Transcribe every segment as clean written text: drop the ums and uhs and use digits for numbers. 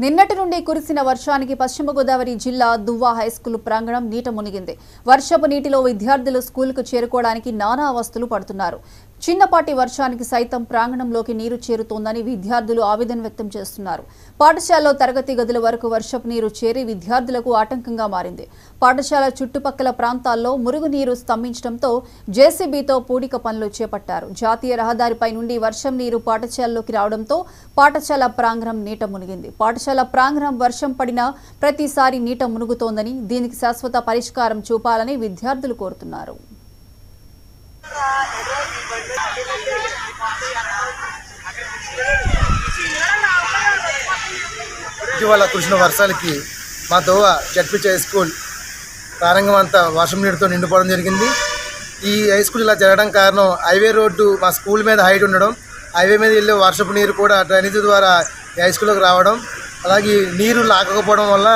నిన్నటి నుండి కురిసిన వర్షానికి పశ్చిమ గోదావరి జిల్లా దువ్వా హైస్కూల్ ప్రాంగణం నీట మునిగింది. వర్షపు నీటిలో విద్యార్థులు స్కూలుకు చేరుకోవడానికి నానా అవస్థలు పడుతున్నారు. చిన్నపాటి వర్షానికి సైతం ప్రాంగణంలోకి నీరు చేరుతోందని విద్యార్థులు ఆవేదన వ్యక్తం చేస్తున్నారు. పాఠశాలలో తరగతి గదుల వరకు వర్షపు నీరు చేరి విద్యార్థులకు ఆటంకంగా మారింది. పాఠశాల చుట్టుపక్కల ప్రాంతాల్లో మురుగునీరు స్తంభించడంతో జేసీబీతో పూడిక పనులు చేపట్టారు. జాతీయ రహదారిపై నుండి వర్షం నీరు పాఠశాలలోకి రావడంతో పాఠశాల ప్రాంగణం నీట మునిగింది. పాఠశాల ప్రాంగణం వర్షం పడినా ప్రతిసారి నీట మునుగుతోందని, దీనికి శాశ్వత పరిష్కారం చూపాలని విద్యార్థులు కోరుతున్నారు. ఇటీవల కురిసిన వర్షాలకి మా దువ్వా జడ్పీహెచ్ హై స్కూల్ ప్రారంభం అంతా వర్షం నీటితో నిండిపోవడం జరిగింది. ఈ హై స్కూల్ ఇలా జరగడం కారణం హైవే రోడ్డు మా స్కూల్ మీద హైట్ ఉండడం, హైవే మీద వెళ్ళే వర్షపు నీరు కూడా డ్రైనేజీ ద్వారా ఈ హై స్కూల్లోకి రావడం, అలాగే నీరు లాగకపోవడం వల్ల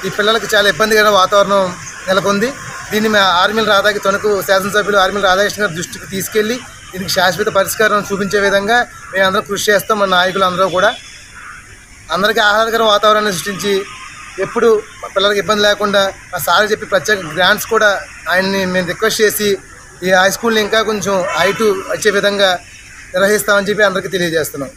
ఈ పిల్లలకి చాలా ఇబ్బందికరమైన వాతావరణం నెలకొంది. దీన్ని ఆర్మీల రాధాకి తణుకు శాసనసభ్యులు ఆర్మీల రాధాకృష్ణ గారి దృష్టికి తీసుకెళ్లి దీనికి శాశ్వత పరిష్కారం చూపించే విధంగా మేమందరం కృషి చేస్తాం. మన నాయకులు అందరూ కూడా అందరికీ ఆహ్లాదకర వాతావరణాన్ని సృష్టించి ఎప్పుడు పిల్లలకి ఇబ్బంది లేకుండా మా సార్ చెప్పి ప్రత్యేక గ్రాంట్స్ కూడా ఆయన్ని మేము రిక్వెస్ట్ చేసి ఈ హై స్కూల్ని ఇంకా కొంచెం హైటు వచ్చే విధంగా నిర్వహిస్తామని చెప్పి అందరికీ తెలియజేస్తున్నాం.